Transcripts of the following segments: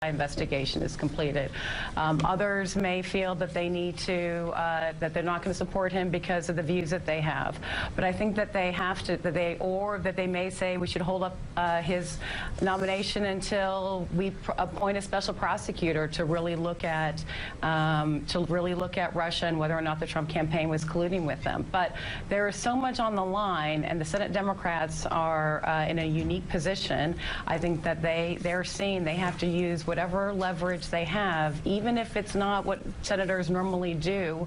investigation is completed. Others may feel that they need to, that they're not going to support him because of the views that they have. But I think that they have to, that they may say we should hold up his nomination until we appoint a special prosecutor to really look at, Russia and whether or not the Trump campaign was colluding with them. But there is so much on the line, and the Senate Democrats are in a unique position. I think that they're seeing they have to use whatever leverage they have, even if it's not what senators normally do,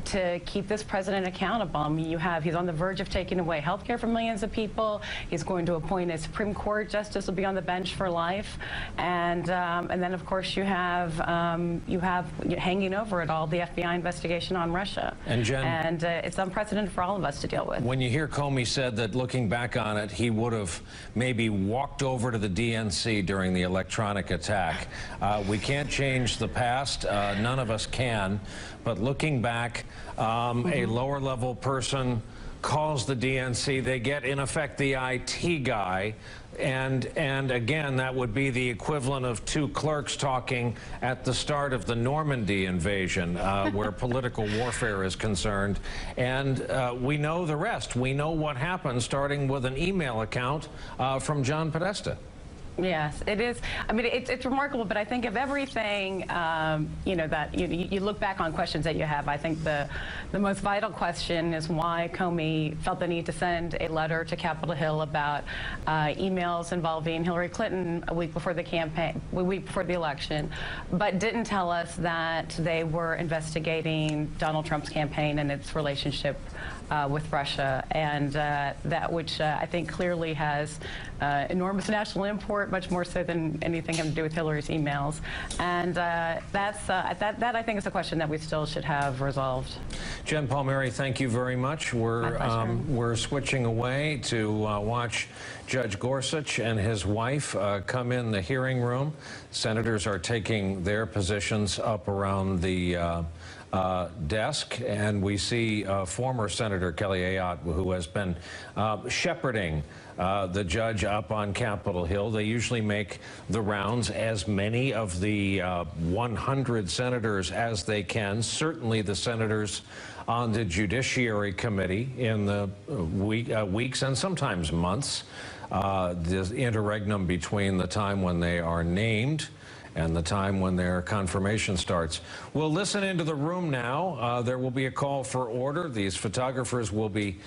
to keep this president accountable. I mean, he's on the verge of taking away health care from millions of people. He's going to appoint a Supreme Court justice will be on the bench for life, and then of course you have hanging over it all the FBI investigation on Russia. And Jen, and it's unprecedented for all of us to deal with. When you hear Comey said that looking back on it, he would have maybe walked over to the DNC during the electronic attack. We can't change the past, none of us can, but looking back, a lower level person calls the DNC, they get in effect the IT guy, and again that would be the equivalent of two clerks talking at the start of the Normandy invasion, where political warfare is concerned, and we know the rest. We know what happened, starting with an email account from John Podesta. Yes, it is. I mean, it's remarkable, but I think of everything, you know, that you look back on questions that you have. I think the most vital question is why Comey felt the need to send a letter to Capitol Hill about emails involving Hillary Clinton a week before the campaign, a week before the election, but didn't tell us that they were investigating Donald Trump's campaign and its relationship with Russia, and that which I think clearly has enormous national import, much more so than anything having to do with Hillary's emails. And that I think is a question that we still should have resolved. Jen Palmieri, thank you very much. We're switching away to watch Judge Gorsuch and his wife come in the hearing room. Senators are taking their positions up around the desk, and we see former Senator Kelly Ayotte, who has been shepherding the judge up on Capitol Hill. They usually make the rounds, as many of the 100 senators as they can, certainly the senators on the Judiciary Committee in the weeks and sometimes months, the interregnum between the time when they are named and the time when their confirmation starts. We'll listen into the room now. There will be a call for order. These photographers will be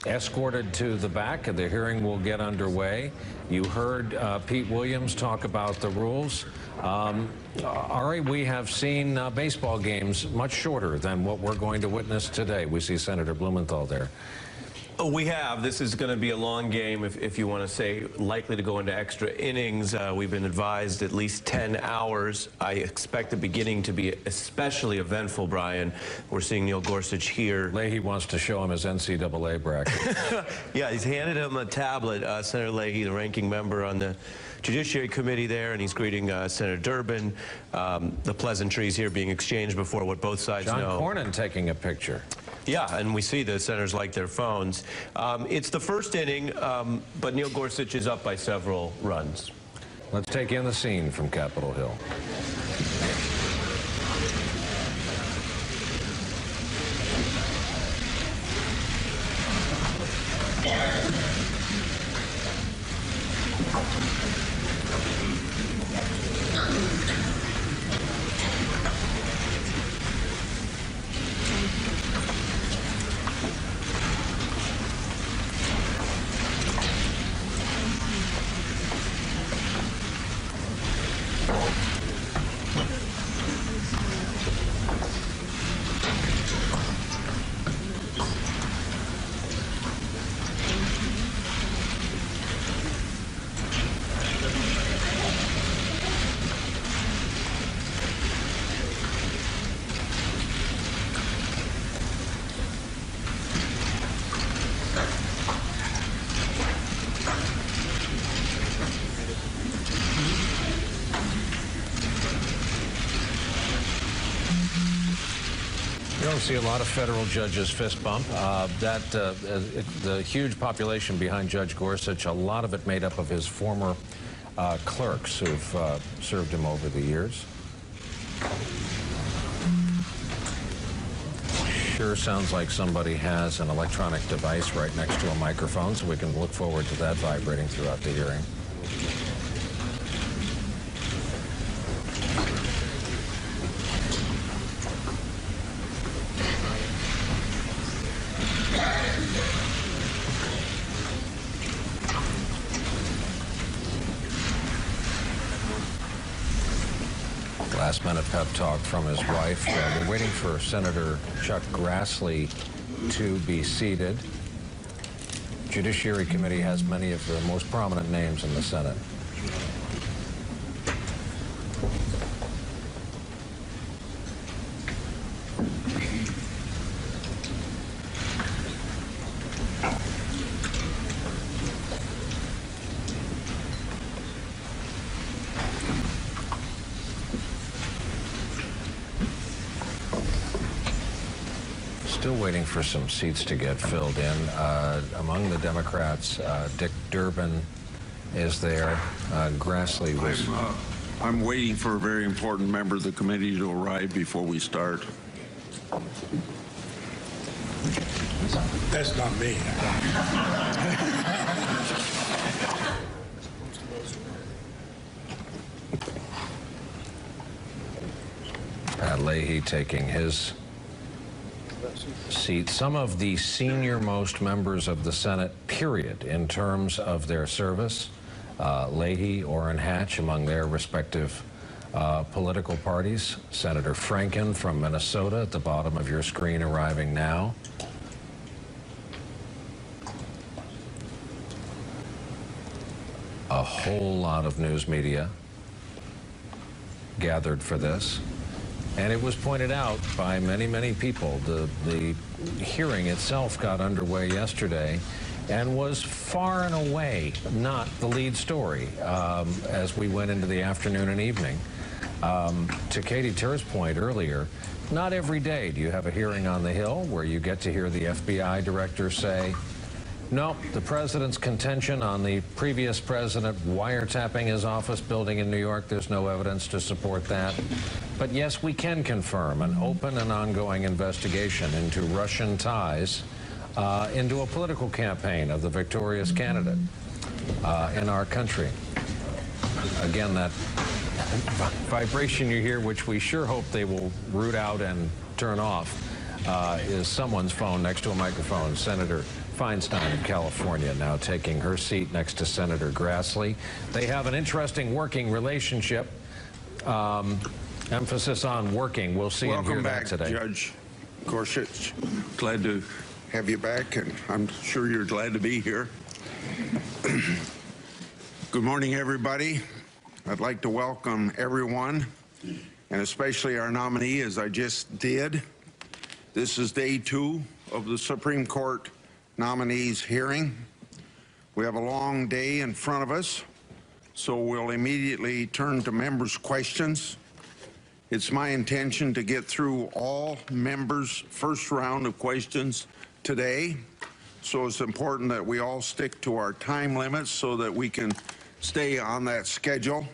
escorted to the back, and the hearing will get underway. You heard Pete Williams talk about the rules. Ari, we have seen baseball games much shorter than what we're going to witness today. We see Senator Blumenthal there. Oh, we have. This is going to be a long game, if you want to say, likely to go into extra innings. We've been advised at least 10 hours. I expect the beginning to be especially eventful, Brian. We're seeing Neil Gorsuch here. Leahy wants to show him his NCAA bracket. Yeah, he's handed him a tablet, Senator Leahy, the ranking member on the Judiciary Committee there, and he's greeting Senator Durbin. The pleasantries here being exchanged before what both sides know. John Cornyn taking a picture. Yeah, and we see the senators like their phones. It's the first inning, but Neil Gorsuch is up by several runs. Let's take in the scene from Capitol Hill. You don't see a lot of federal judges fist bump. The huge population behind Judge Gorsuch, a lot of it made up of his former clerks who've served him over the years. Sure sounds like somebody has an electronic device right next to a microphone, so we can look forward to that vibrating throughout the hearing. Last-minute pep talk from his wife. We're waiting for Senator Chuck Grassley to be seated. Judiciary Committee has many of the most prominent names in the Senate. Still waiting for some seats to get filled in. Among the Democrats, Dick Durbin is there. Grassley was... I'm waiting for a very important member of the committee to arrive before we start. That's not me. Pat Leahy taking his seat. Some of the senior-most members of the Senate, period, in terms of their service. Leahy, Orrin Hatch, among their respective political parties. Senator Franken from Minnesota at the bottom of your screen arriving now. A whole lot of news media gathered for this. And it was pointed out by many, many people. The hearing itself got underway yesterday and was far and away not the lead story as we went into the afternoon and evening. To Katie Tur's point earlier, not every day do you have a hearing on the Hill where you get to hear the FBI director say, no, the president's contention on the previous president wiretapping his office building in New York, there's no evidence to support that. But yes, we can confirm an open and ongoing investigation into Russian ties into a political campaign of the victorious candidate in our country. Again, that vibration you hear, which we sure hope they will root out and turn off, is someone's phone next to a microphone. Senator Feinstein of California now taking her seat next to Senator Grassley. They have an interesting working relationship. Emphasis on working. We'll see and hear that today. Welcome back, Judge Gorsuch. Glad to have you back, and I'm sure you're glad to be here. Good morning, everybody. I'd like to welcome everyone, and especially our nominee, as I just did. This is day 2 of the Supreme Court nominees hearing. We have a long day in front of us, so we'll immediately turn to members' questions. It's my intention to get through all members' first round of questions today, so it's important that we all stick to our time limits so that we can stay on that schedule.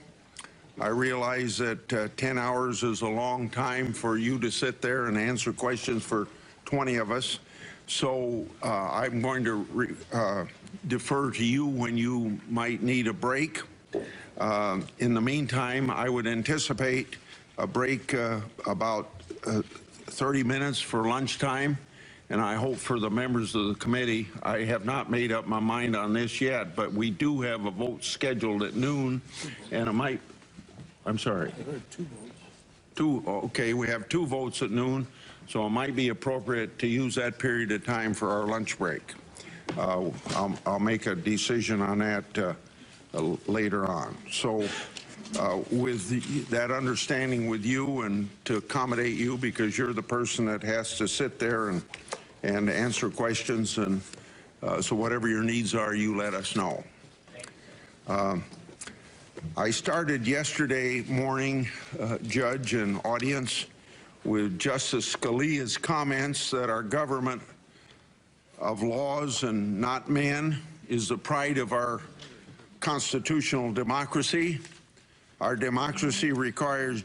I realize that 10 hours is a long time for you to sit there and answer questions for 20 of us. So I'm going to defer to you when you might need a break. In the meantime, I would anticipate a break about 30 minutes for lunchtime, and I hope for the members of the committee. I have not made up my mind on this yet, but we do have a vote scheduled at noon, and it might, I'm sorry. Okay, we have 2 votes at noon, so it might be appropriate to use that period of time for our lunch break. I'll make a decision on that later on. So with that understanding with you and to accommodate you, because you're the person that has to sit there and answer questions, and so whatever your needs are, you let us know. I started yesterday morning, Judge and audience, with Justice Scalia's comments that our government of laws and not men is the pride of our constitutional democracy. Our democracy requires